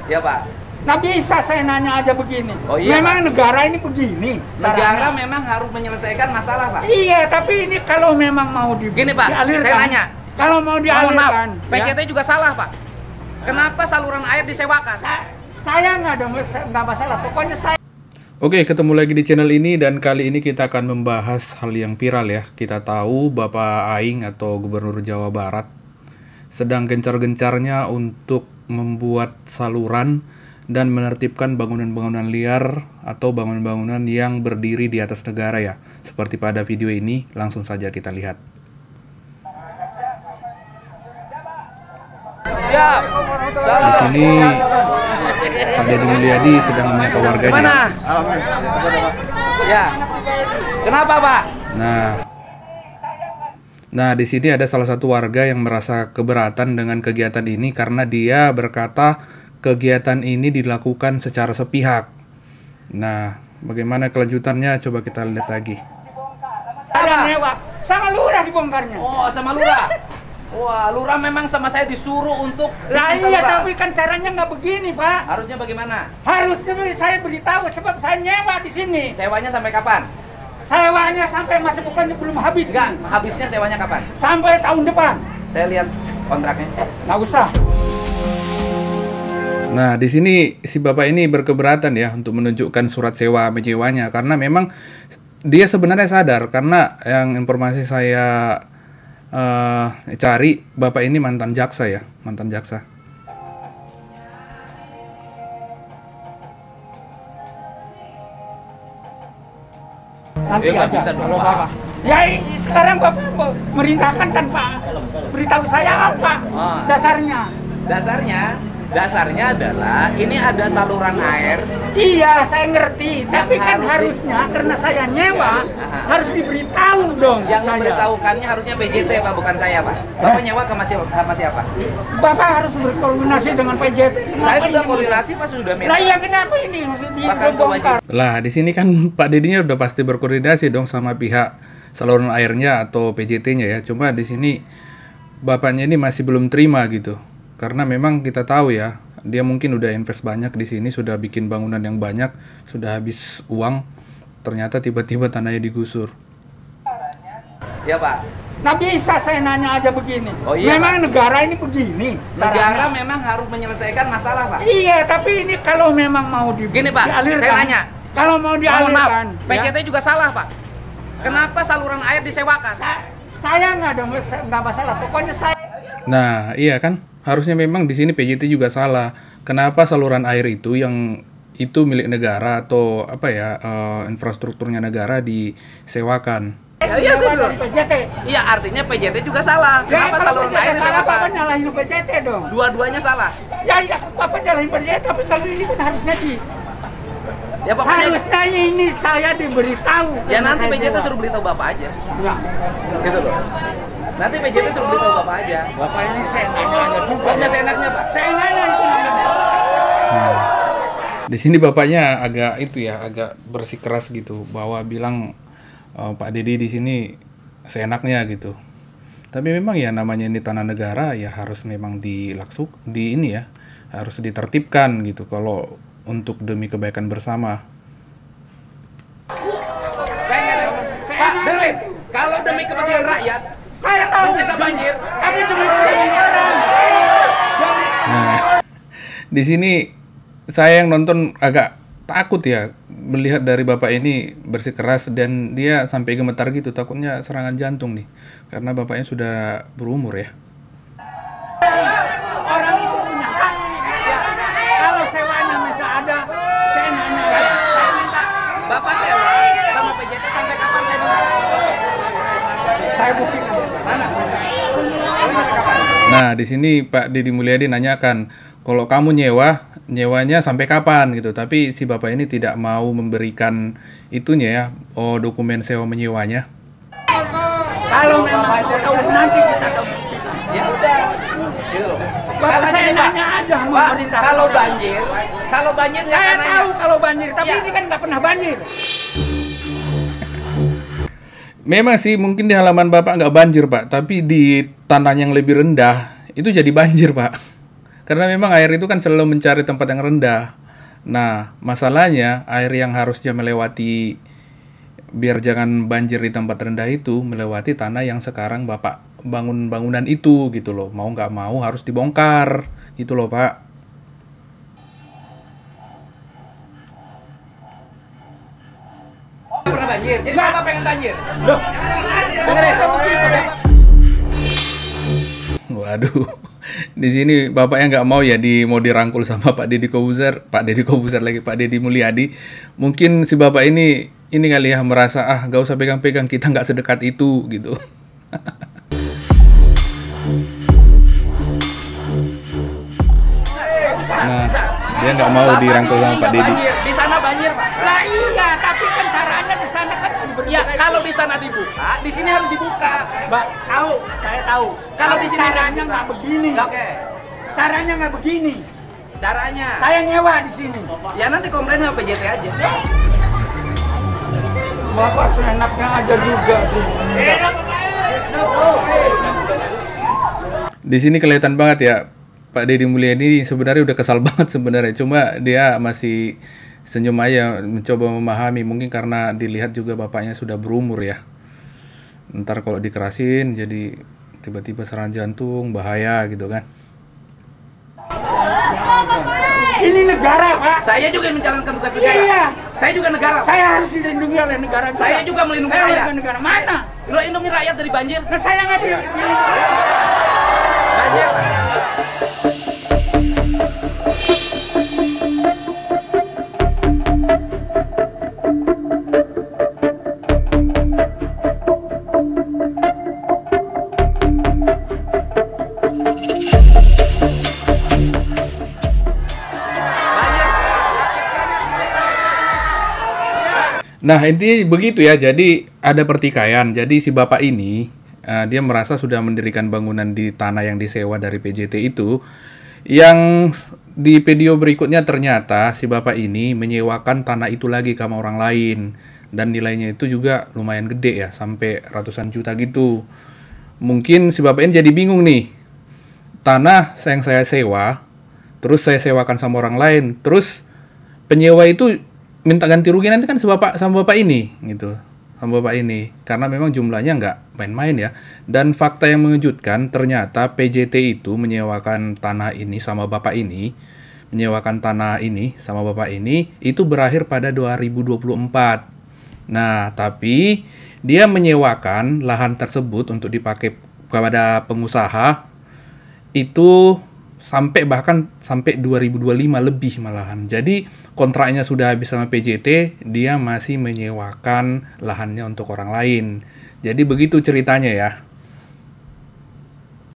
Ya Pak. Nggak bisa saya nanya aja begini. Oh, iya, memang Pak. negara ini begini. Negara memang harus menyelesaikan masalah Pak. Iya, tapi ini kalau memang mau Gini Pak, dialirkan, saya nanya. kalau mau Mohon maaf, dialirkan, PJT juga salah Pak. Kenapa saluran air disewakan? saya nggak masalah. Pokoknya saya. Oke, ketemu lagi di channel ini dan kali ini kita akan membahas hal yang viral ya. Kita tahu Bapak Aing atau Gubernur Jawa Barat sedang gencar-gencarnya untuk membuat saluran dan menertibkan bangunan-bangunan liar atau bangunan-bangunan yang berdiri di atas negara ya. Seperti pada video ini, langsung saja kita lihat. Siap. Di sini Pak Deddy Mulyadi sedang menyapa warganya. Mana? Ya. Kenapa Pak? Nah, di sini ada salah satu warga yang merasa keberatan dengan kegiatan ini karena dia berkata kegiatan ini dilakukan secara sepihak. Nah, bagaimana kelanjutannya? Coba kita lihat lagi. Saya nyewa, sama lurah dibongkarnya. Oh, sama lurah. Wah, lurah memang sama saya disuruh untuk Lah bikin iya, saluran. tapi kan caranya nggak begini, Pak. Harusnya bagaimana? Harusnya saya beritahu sebab saya nyewa di sini. Sewanya sampai kapan? Sewanya sampai masa bukannya belum habis. Enggak, habisnya sewanya kapan? Sampai tahun depan. Saya lihat kontraknya. Nggak usah. Nah, di sini si Bapak ini berkeberatan ya untuk menunjukkan surat sewa menyewanya karena memang dia sebenarnya sadar karena yang informasi saya cari Bapak ini mantan jaksa ya, mantan jaksa. Nanti nggak aja, bisa dong, kalau Pak. Bapak. Ya sekarang Bapak merintahkan tanpa beritahu saya apa dasarnya. Dasarnya adalah ini ada saluran air. Iya, saya ngerti. Tapi kan harus harusnya karena saya nyewa harus diberitahu dong. Yang saya. memberitahukannya harusnya PJT Pak, bukan saya Pak. Bapak nyewa sama siapa? Bapak harus berkoordinasi dengan PJT. Saya Kenapa sudah ini? koordinasi Pak, sudah minta. Lah iya, kenapa ini Bahkan dibongkar? Lah, di sini kan Pak Dedinya udah pasti berkoordinasi dong sama pihak saluran airnya atau PJT-nya ya. Cuma di sini bapaknya ini masih belum terima gitu. Karena memang kita tahu ya, dia mungkin udah invest banyak di sini, sudah bikin bangunan yang banyak, sudah habis uang, ternyata tiba-tiba tanahnya digusur. Ya Pak. Nggak bisa saya nanya aja begini. Oh, iya, memang negara ini begini. Negara caranya. memang harus menyelesaikan masalah Pak. Iya, tapi ini kalau memang mau Gini Pak, dialirkan, saya nanya. kalau mau Mohon maaf, dialirkan, PJT juga salah Pak. Kenapa saluran air disewakan? saya nggak masalah. Pokoknya saya. Nah, iya kan? Harusnya memang di sini PJT juga salah. Kenapa saluran air itu yang itu milik negara atau apa ya, infrastrukturnya negara disewakan? Iya itu dong. PJT. Iya, artinya PJT juga salah. Ya, Kenapa kalau saluran PJT air salah, Bapak disewakan? nyalahin PJT dong. Dua-duanya salah. Ya, Bapak nyalahin PJT, tapi kali ini kan harusnya Ya pokoknya harusnya ini saya diberitahu. ya nanti Saya PJT sewa. suruh beritahu Bapak aja. Ya. Gitu loh. Nanti PJT suruh beritahu Bapak aja. Bapak ini saya nanya juga. Pokoknya seenaknya Pak. Saya nanya itu namanya. Di sini bapaknya agak itu ya, agak bersikeras gitu bahwa bilang Pak Deddy di sini seenaknya gitu. Tapi memang ya namanya ini tanah negara ya harus memang di ini ya, harus ditertibkan gitu kalau untuk demi kebaikan bersama. Saya nyari Pak, dengerin. Kalau demi kepentingan rakyat, Saya tahu mencegah banjir. tapi demi kepentingan orang. Nah, di sini saya yang nonton agak takut ya melihat dari bapak ini bersikeras dan dia sampai gemetar gitu, takutnya serangan jantung nih karena bapaknya sudah berumur ya. Orang itu punya hak. Kalau sewanya masih ada, saya nanya. Saya minta Bapak sewa sama PJT sampai kapan saya minta? Saya buktikan. Mana? Nah, di sini Pak Deddy Mulyadi nanyakan, kalau kamu nyewanya sampai kapan gitu. Tapi si bapak ini tidak mau memberikan itunya ya, dokumen sewa menyewanya. Kalau memang mau tahu nanti kita tahu. Ya udah. Gitu loh. Bapak saya gini, Pak. nanya aja sama Pak, pemerintah. kalau banjir nggak Saya akan nanya. tahu kalau banjir, tapi Ya. ini kan nggak pernah banjir. Memang sih mungkin di halaman bapak nggak banjir pak, tapi di tanah yang lebih rendah itu jadi banjir pak. Karena memang air itu kan selalu mencari tempat yang rendah. Nah, masalahnya air yang harusnya melewati, biar jangan banjir di tempat rendah itu, melewati tanah yang sekarang Bapak bangun bangunan itu gitu loh. Mau nggak mau harus dibongkar gitu loh, Pak. Pernah banjir. Jadi Bapak pengen banjir. Loh. Dengerin. Waduh. Di sini bapaknya nggak mau ya mau dirangkul sama Pak Deddy Kobuzer, Pak Deddy Mulyadi. Mungkin si bapak ini kali ya merasa nggak usah pegang-pegang, kita nggak sedekat itu gitu. Nah, dia nggak mau dirangkul sama Pak Deddy. Di sana banjir, Pak. Lah iya, tapi kan caranya di sana kan Ya, kalau di sana dibuka, di sini harus dibuka. Mbak, saya tahu. Kalau di sini caranya nggak begini. Oke. Caranya nggak begini. Caranya. Saya nyewa di sini. Ya nanti komplain sama PJT aja. Bapak seenaknya aja juga sih. Di sini kelihatan banget ya, Pak Deddy Mulyadi sebenarnya udah kesal banget sebenarnya. Cuma dia masih senyum aja, mencoba memahami. Mungkin karena dilihat juga bapaknya sudah berumur ya. Ntar kalau dikerasin jadi tiba-tiba serangan jantung, bahaya gitu kan. Ini negara, Pak. Saya juga menjalankan tugas negara. Iya. Saya juga negara. Saya harus dilindungi oleh negara. Saya juga melindungi Saya rakyat. warga negara. Mana? Melindungi rakyat dari banjir. Nah, saya nggak dilindungi. Banjir. Nah, intinya begitu ya. Jadi ada pertikaian. Jadi si bapak ini dia merasa sudah mendirikan bangunan di tanah yang disewa dari PJT itu. Yang di video berikutnya ternyata si bapak ini menyewakan tanah itu lagi ke orang lain. Dan nilainya itu juga lumayan gede ya, sampai ratusan juta gitu. Mungkin si bapak ini jadi bingung nih. Tanah yang saya sewa, terus saya sewakan sama orang lain. Terus penyewa itu minta ganti rugi nanti kan sama bapak ini gitu, sama bapak ini, karena memang jumlahnya nggak main-main ya. Dan fakta yang mengejutkan, ternyata PJT itu menyewakan tanah ini sama bapak ini, itu berakhir pada 2024. Nah, tapi dia menyewakan lahan tersebut untuk dipakai kepada pengusaha itu bahkan sampai 2025 lebih malahan. Jadi kontraknya sudah habis sama PJT, dia masih menyewakan lahannya untuk orang lain. Jadi begitu ceritanya ya.